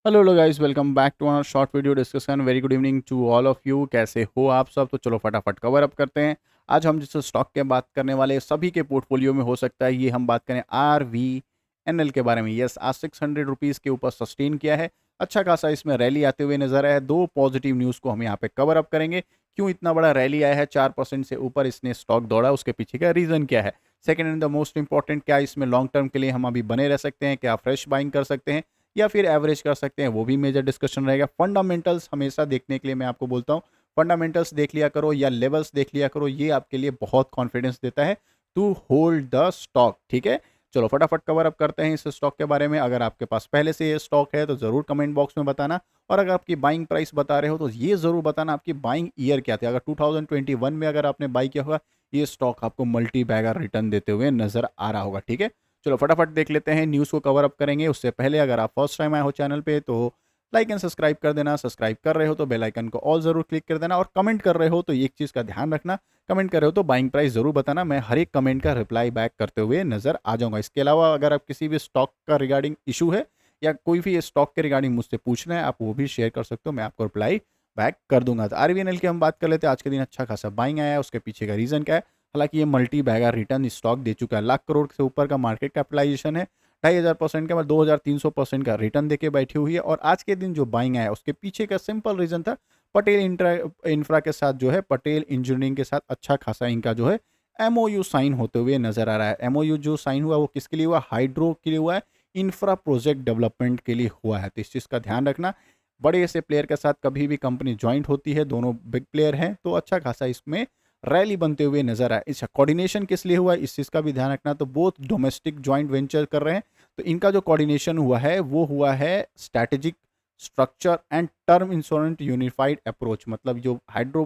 Hello hello guys, welcome back to our short video discussion. Very good evening to all of you. कैसे हो आप सब? तो चलो फटाफट कवर अप करते हैं। आज हम जिस स्टॉक के बात करने वाले हैं, सभी के पोर्टफोलियो में हो सकता है ये हम बात करें आर वी एन एल के बारे में। यस, आज 600 रुपीज़ के ऊपर सस्टेन किया है। अच्छा खासा इसमें रैली आते हुए नजर आया है। दो पॉजिटिव न्यूज़ को हम यहाँ पे कवर अप करेंगे। क्यों इतना बड़ा रैली आया है, 4% से ऊपर इसने स्टॉक दौड़ा, उसके पीछे का रीज़न क्या है। Second and the most important, क्या इसमें लॉन्ग टर्म के लिए हम अभी बने रह सकते हैं, क्या फ्रेश बाइंग कर सकते हैं या फिर एवरेज कर सकते हैं, वो भी मेजर डिस्कशन रहेगा। फंडामेंटल्स हमेशा देखने के लिए मैं आपको बोलता हूँ, फंडामेंटल्स देख लिया करो या लेवल्स देख लिया करो, ये आपके लिए बहुत कॉन्फिडेंस देता है टू होल्ड द स्टॉक। ठीक है, चलो फटाफट कवर अप करते हैं इस स्टॉक के बारे में। अगर आपके पास पहले से ये स्टॉक है तो ज़रूर कमेंट बॉक्स में बताना, और अगर आपकी बाइंग प्राइस बता रहे हो तो ये ज़रूर बताना आपकी बाइंग ईयर क्या थी। अगर 2021 में अगर आपने बाई किया होगा, ये स्टॉक आपको मल्टी बैगर रिटर्न देते हुए नजर आ रहा होगा। ठीक है, चलो फटाफट देख लेते हैं, न्यूज़ को कवर अप करेंगे। उससे पहले अगर आप फर्स्ट टाइम आए हो चैनल पे तो लाइक एंड सब्सक्राइब कर देना। सब्सक्राइब कर रहे हो तो बेल आइकन को ऑल ज़रूर क्लिक कर देना, और कमेंट कर रहे हो तो एक चीज़ का ध्यान रखना, कमेंट कर रहे हो तो बाइंग प्राइस ज़रूर बताना। मैं हर एक कमेंट का रिप्लाई बैक करते हुए नजर आ जाऊंगा। इसके अलावा अगर आप किसी भी स्टॉक का रिगार्डिंग इशू है या कोई भी स्टॉक के रिगार्डिंग मुझसे पूछना है, आप वो भी शेयर कर सकते हो, मैं आपको रिप्लाई बैक कर दूंगा। तो आरवीएनएल की हम बात कर लेते हैं। आज के दिन अच्छा खासा बाइंग आया है, उसके पीछे का रीज़न क्या है। हालांकि ये मल्टी बैगर रिटर्न स्टॉक दे चुका है, लाख करोड़ से ऊपर का मार्केट कैपिटलाइजेशन है, 2500% का, मतलब 2300% का रिटर्न देके बैठी हुई है। और आज के दिन जो बाइंग आया उसके पीछे का सिंपल रीजन था, पटेल इंफ्रा के साथ जो है, पटेल इंजीनियरिंग के साथ अच्छा खासा इनका जो है एमओयू साइन होते हुए नजर आ रहा है। एमओयू जो साइन हुआ वो किसके लिए हुआ? हाइड्रो के लिए हुआ है, इंफ्रा प्रोजेक्ट डेवलपमेंट के लिए हुआ है। तो इस चीज़ का ध्यान रखना, बड़े ऐसे प्लेयर के साथ कभी भी कंपनी ज्वाइंट होती है, दोनों बिग प्लेयर हैं, तो अच्छा खासा इसमें रैली बनते हुए नजर आए। इसका कोऑर्डिनेशन किस लिए हुआ है, इस चीज़ का भी ध्यान रखना। तो बोथ डोमेस्टिक ज्वाइंट वेंचर कर रहे हैं, तो इनका जो कोऑर्डिनेशन हुआ है वो हुआ है strategic structure and term insurance unified approach. मतलब जो हाइड्रो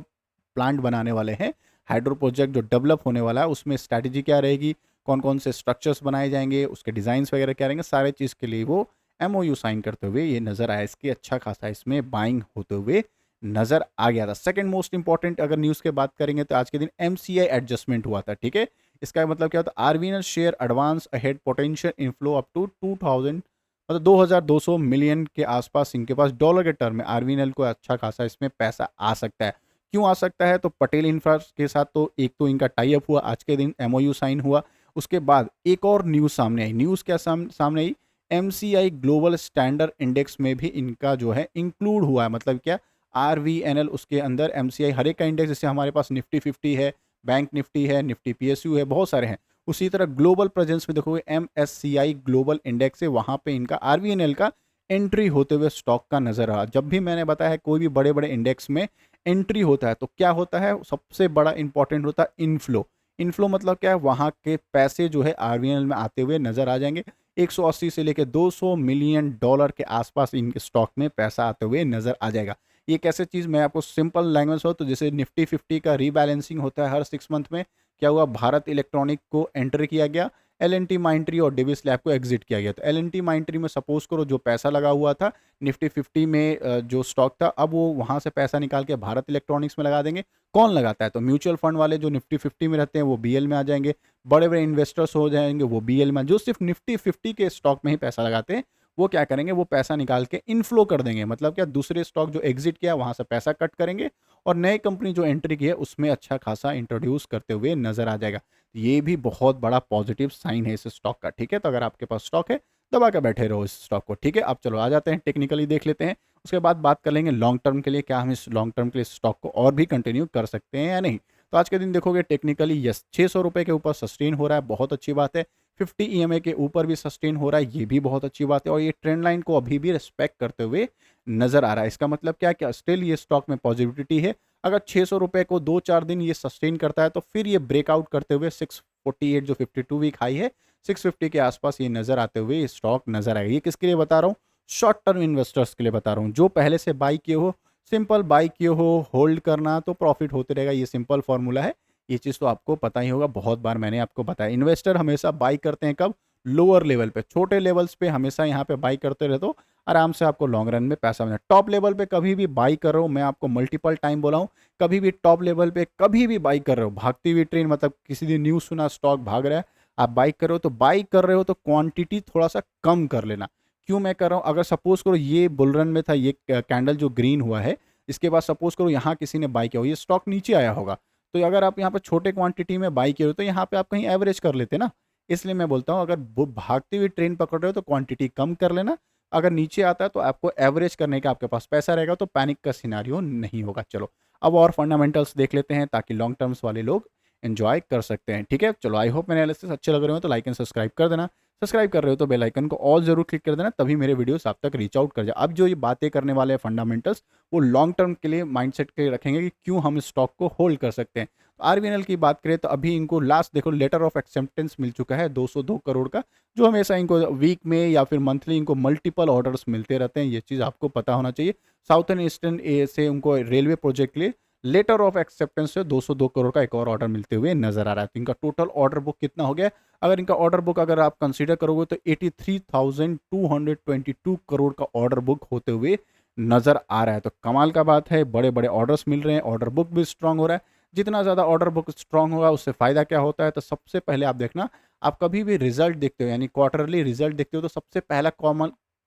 प्लांट बनाने वाले हैं, हाइड्रो प्रोजेक्ट जो डेवलप होने वाला है, उसमें स्ट्रैटेजी क्या रहेगी, कौन कौन से स्ट्रक्चर्स बनाए जाएंगे, उसके डिज़ाइंस वगैरह क्या रहेंगे, सारे चीज़ के लिए वो एमओयू साइन करते हुए ये नज़र आया। इसकी अच्छा खासा इसमें बाइंग होते हुए नज़र आ गया था। सेकंड मोस्ट इंपॉर्टेंट अगर न्यूज़ की बात करेंगे तो आज के दिन एमसीआई एडजस्टमेंट हुआ था। ठीक है, इसका मतलब क्या होता है? RVNL share advance ahead potential inflow up to 2000, मतलब 2200 मिलियन के आसपास इनके पास डॉलर के टर्म में आरवीएनएल को अच्छा खासा इसमें पैसा आ सकता है। क्यों आ सकता है? तो पटेल इंफ्रा के साथ तो एक तो इनका टाई अप हुआ, आज के दिन एमओयू साइन हुआ। उसके बाद एक और न्यूज़ सामने आई। न्यूज़ क्या सामने आई? एमसीआई ग्लोबल स्टैंडर्ड इंडेक्स में भी इनका जो है इंक्लूड हुआ है। मतलब क्या? आरवीएनएल उसके अंदर, एमसीआई हर एक का इंडेक्स, जैसे हमारे पास निफ्टी 50 है, बैंक निफ्टी है, निफ्टी पीएसयू है, बहुत सारे हैं। उसी तरह ग्लोबल प्रेजेंस में देखोगे एमएससीआई ग्लोबल इंडेक्स है, वहां पे इनका आरवीएनएल का एंट्री होते हुए स्टॉक का नजर आ। जब भी मैंने बताया है कोई भी बड़े बड़े इंडेक्स में एंट्री होता है तो क्या होता है, सबसे बड़ा इंपॉर्टेंट होता है इनफ्लो। इनफ्लो मतलब क्या है? वहां के पैसे जो है आरवीएनएल में आते हुए नजर आ जाएंगे। 180 से लेकर 200 मिलियन डॉलर के आसपास इनके स्टॉक में पैसा आते हुए नजर आ जाएगा। ये कैसे चीज़, मैं आपको सिंपल लैंग्वेज हो तो जैसे निफ्टी 50 का रीबैलेंसिंग होता है हर 6 मंथ में। क्या हुआ? भारत इलेक्ट्रॉनिक को एंटर किया गया, एल एन टी माइंट्री और डिविस लैब को एग्जिट किया गया। तो एल एन टी माइंट्री में सपोज करो जो पैसा लगा हुआ था निफ्टी 50 में, जो स्टॉक था, अब वो वहाँ से पैसा निकाल के भारत इलेक्ट्रॉनिक्स में लगा देंगे। कौन लगाता है? तो म्यूचुअल फंड वाले जो निफ्टी 50 में रहते हैं वो बीएल में आ जाएंगे, बड़े बड़े इन्वेस्टर्स हो जाएंगे वो बीएल में। जो सिर्फ निफ्टी 50 के स्टॉक में ही पैसा लगाते हैं वो क्या करेंगे? वो पैसा निकाल के इनफ्लो कर देंगे। मतलब क्या? दूसरे स्टॉक जो एग्जिट किया वहां से पैसा कट करेंगे और नए कंपनी जो एंट्री की है उसमें अच्छा खासा इंट्रोड्यूस करते हुए नजर आ जाएगा। ये भी बहुत बड़ा पॉजिटिव साइन है इस स्टॉक का। ठीक है, तो अगर आपके पास स्टॉक है दबा के बैठे रहो इस स्टॉक को। ठीक है, अब चलो आ जाते हैं टेक्निकली देख लेते हैं। उसके बाद बात कर लेंगे लॉन्ग टर्म के लिए, क्या हम इस लॉन्ग टर्म के लिए स्टॉक को और भी कंटिन्यू कर सकते हैं या नहीं। तो आज के दिन देखोगे टेक्निकली यस, 600 रुपये के ऊपर सस्टेन हो रहा है, बहुत अच्छी बात है। 50 ईएमए के ऊपर भी सस्टेन हो रहा है, ये भी बहुत अच्छी बात है। और ये ट्रेंड लाइन को अभी भी रिस्पेक्ट करते हुए नजर आ रहा है। इसका मतलब क्या स्टिल ये स्टॉक में पॉजिटिविटी है। अगर 600 रुपये को 2-4 दिन ये सस्टेन करता है तो फिर ये ब्रेकआउट करते हुए 648 जो 52 वीक हाई है, 650 के आसपास ये नजर आते हुए ये स्टॉक नजर आएगा। ये किसके लिए बता रहा हूँ? शॉर्ट टर्म इन्वेस्टर्स के लिए बता रहा हूँ, जो पहले से बाई किए हो, सिंपल बाई किए हो, होल्ड करना तो प्रॉफिट होते रहेगा। ये सिंपल फॉर्मूला है, ये चीज़ तो आपको पता ही होगा, बहुत बार मैंने आपको बताया। इन्वेस्टर हमेशा बाई करते हैं कब? लोअर लेवल पे, छोटे लेवल्स पे हमेशा यहाँ पे बाई करते रहे तो आराम से आपको लॉन्ग रन में पैसा मिलेगा। टॉप लेवल पे कभी भी बाई कर रहे हो, मैं आपको मल्टीपल टाइम बोला हूँ, कभी भी टॉप लेवल पे कभी भी बाई कर रहे हो, भागती हुई ट्रेन, मतलब किसी दिन न्यूज़ सुना स्टॉक भाग रहा है, आप बाई कर रहे हो तो बाई कर रहे हो तो क्वांटिटी थोड़ा सा कम कर लेना। क्यों मैं कर रहा हूँ, अगर सपोज़ करो ये बुल रन में था, ये कैंडल जो ग्रीन हुआ है, इसके बाद सपोज़ करो यहाँ किसी ने बाय किया हो, ये स्टॉक नीचे आया होगा, तो अगर आप यहाँ पे छोटे क्वांटिटी में बाय किए हो तो यहाँ पे आप कहीं एवरेज कर लेते ना। इसलिए मैं बोलता हूँ, अगर वो भागती हुई ट्रेन पकड़ रहे हो तो क्वांटिटी कम कर लेना, अगर नीचे आता है तो आपको एवरेज करने का आपके पास पैसा रहेगा, तो पैनिक का सिनेरियो नहीं होगा। चलो अब और फंडामेंटल्स देख लेते हैं, ताकि लॉन्ग टर्म्स वाले लोग एंजॉय कर सकते हैं। ठीक है, चलो आई होप मेरे एनालिसिस अच्छे लग रहे हो तो लाइक एंड सब्सक्राइब कर देना। सब्सक्राइब कर रहे हो तो बेल आइकन को ऑल जरूर क्लिक कर देना, तभी मेरे वीडियोस आप तक रीच आउट कर जाए। अब जो ये बातें करने वाले हैं फंडामेंटल्स, वो लॉन्ग टर्म के लिए माइंडसेट के रखेंगे कि क्यों हम स्टॉक को होल्ड कर सकते हैं। तो आरबीएनएल की बात करें तो अभी इनको लास्ट देखो लेटर ऑफ एक्सेप्टेंस मिल चुका है 202 करोड़ का, जो हमेशा इनको वीक में या फिर मंथली इनको मल्टीपल ऑर्डर्स मिलते रहते हैं, ये चीज़ आपको पता होना चाहिए। साउथर्न ईस्टर्न ए से उनको रेलवे प्रोजेक्ट के लिए लेटर ऑफ एक्सेप्टेंस से 202 करोड़ का एक और ऑर्डर मिलते हुए नजर आ रहा है। तो इनका टोटल ऑर्डर बुक कितना हो गया, अगर इनका ऑर्डर बुक अगर आप कंसीडर करोगे तो 83,222 करोड़ का ऑर्डर बुक होते हुए नजर आ रहा है। तो कमाल का बात है, बड़े बड़े ऑर्डर्स मिल रहे हैं, ऑर्डर बुक भी स्ट्रांग हो रहा है। जितना ज़्यादा ऑर्डर बुक स्ट्रांग होगा उससे फ़ायदा क्या होता है, तो सबसे पहले आप देखना, आप कभी भी रिजल्ट देखते हो यानी क्वार्टरली रिजल्ट देखते हो तो सबसे पहला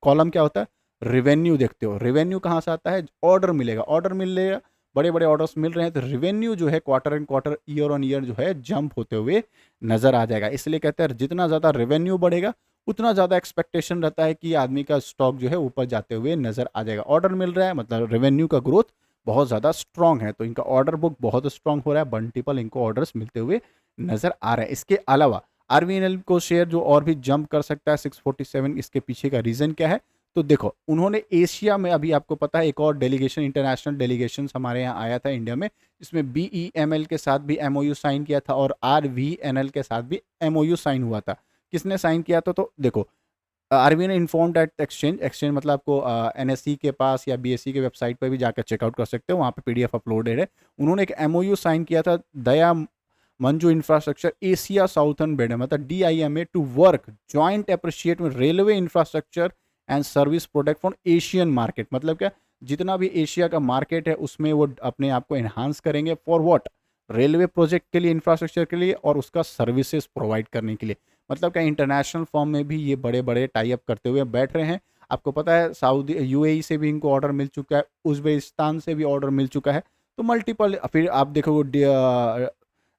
कॉलम क्या होता है, रेवेन्यू देखते हो। रेवेन्यू कहाँ से आता है, ऑर्डर मिलेगा, ऑर्डर मिलेगा, बड़े बड़े ऑर्डर्स मिल रहे हैं तो रेवेन्यू जो है quarter and quarter year on year जो है जंप होते हुए नजर आ जाएगा। इसलिए कहते हैं जितना ज़्यादा रेवेन्यू बढ़ेगा उतना ज़्यादा एक्सपेक्टेशन रहता है कि आदमी का स्टॉक जो है ऊपर जाते हुए नजर आ जाएगा। ऑर्डर मिल रहा है मतलब रेवेन्यू का ग्रोथ बहुत ज़्यादा स्ट्रांग है, तो इनका ऑर्डर बुक बहुत स्ट्रांग हो रहा है, मल्टीपल इनको ऑर्डर्स मिलते हुए नजर आ रहे हैं। इसके अलावा आरबीएनएल को शेयर जो और भी जंप कर सकता है 647, इसके पीछे का रीज़न क्या है, तो देखो उन्होंने एशिया में, अभी आपको पता है एक और डेलीगेशन, इंटरनेशनल डेलीगेशन हमारे यहाँ आया था इंडिया में, इसमें बीईएमएल के साथ भी एमओयू साइन किया था और आरवीएनएल के साथ भी एमओयू साइन हुआ था। किसने साइन किया था, तो देखो आरबीआई ने इन्फॉर्म दैट एक्सचेंज मतलब आपको एनएसई के पास या बीएसई के वेबसाइट पर भी जाकर चेकआउट कर सकते हो, वहाँ पे पीडीएफ अपलोडेड है। उन्होंने एक एमओयू साइन किया था दया मंजू इंफ्रास्ट्रक्चर एशिया साउथर्न बेड मतलब DIMA to work joint appreciate में railway infrastructure and service product for Asian market. मतलब क्या, जितना भी एशिया का मार्केट है उसमें वो अपने आप को एनहांस करेंगे, फॉर व्हाट, रेलवे प्रोजेक्ट के लिए, इंफ्रास्ट्रक्चर के लिए और उसका सर्विसेज प्रोवाइड करने के लिए। मतलब क्या, इंटरनेशनल फॉर्म में भी ये बड़े बड़े टाई अप करते हुए बैठ रहे हैं। आपको पता है सऊदी यूएई से भी इनको ऑर्डर मिल चुका है, उज्बेकिस्तान से भी ऑर्डर मिल चुका है, तो मल्टीपल, फिर आप देखोगे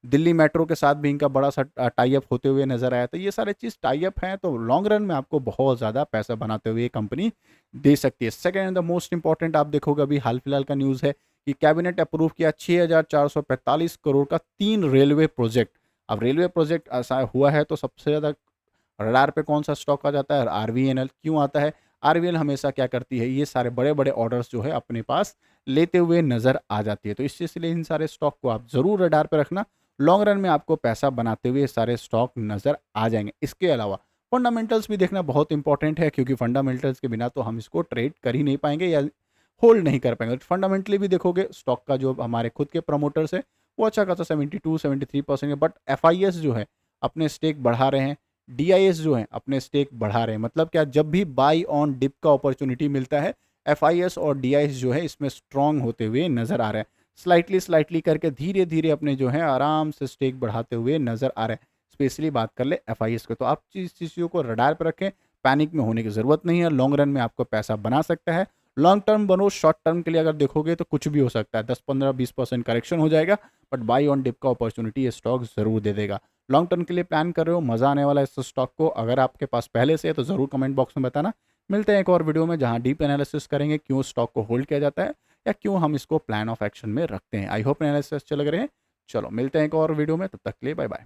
दिल्ली मेट्रो के साथ भी इनका बड़ा सा टाई अप होते हुए नजर आया। तो ये सारे चीज़ टाई अप हैं, तो लॉन्ग रन में आपको बहुत ज़्यादा पैसा बनाते हुए ये कंपनी दे सकती है। Second and the most important, आप देखोगे अभी हाल फिलहाल का न्यूज़ है कि कैबिनेट अप्रूव किया 6,445 करोड़ का 3 रेलवे प्रोजेक्ट। अब रेलवे प्रोजेक्ट ऐसा हुआ है तो सबसे ज़्यादा रडार पे कौन सा स्टॉक आ जाता है, आरवीएनएल। क्यों आता है, आरवीएनएल हमेशा क्या करती है, ये सारे बड़े बड़े ऑर्डर्स जो है अपने पास लेते हुए नजर आ जाती है। तो इसलिए इन सारे स्टॉक को आप जरूर रडार पे रखना, लॉन्ग रन में आपको पैसा बनाते हुए सारे स्टॉक नजर आ जाएंगे। इसके अलावा फंडामेंटल्स भी देखना बहुत इंपॉर्टेंट है, क्योंकि फंडामेंटल्स के बिना तो हम इसको ट्रेड कर ही नहीं पाएंगे या होल्ड नहीं कर पाएंगे। फंडामेंटली भी देखोगे स्टॉक का जो हमारे खुद के प्रमोटर्स है वो अच्छा खासा 72-73% है, बट एफआईएस जो है अपने स्टेक बढ़ा रहे हैं, डीआईएस जो है अपने स्टेक बढ़ा रहे हैं। मतलब क्या, जब भी बाई ऑन डिप का अपॉर्चुनिटी मिलता है एफआईएस और डीआईएस जो है इसमें स्ट्रांग होते हुए नजर आ रहे हैं। स्लाइटली करके धीरे धीरे अपने जो है आराम से स्टेक बढ़ाते हुए नजर आ रहे हैं। स्पेशली बात कर ले एफआईएस को, तो आप चीज़ों को रडार पर रखें, पैनिक में होने की ज़रूरत नहीं है। लॉन्ग रन में आपको पैसा बना सकता है, लॉन्ग टर्म बनो, शॉर्ट टर्म के लिए अगर देखोगे तो कुछ भी हो सकता है, 10-15-20% करेक्शन हो जाएगा, बट बाई ऑन डिप का अपॉर्चुनिटी ये स्टॉक ज़रूर दे देगा। लॉन्ग टर्म के लिए प्लान कर रहे हो, मज़ा आने वाला है इस स्टॉक को, अगर आपके पास पहले से है तो ज़रूर कमेंट बॉक्स में बताना। मिलते हैं एक और वीडियो में जहाँ डीप एनालिसिस करेंगे क्यों स्टॉक को होल्ड किया जाता है या क्यों हम इसको प्लान ऑफ एक्शन में रखते हैं। आई होप एनालिसिस अच्छे लग रहे हैं। चलो मिलते हैं एक और वीडियो में, तब तक के लिए बाय बाय।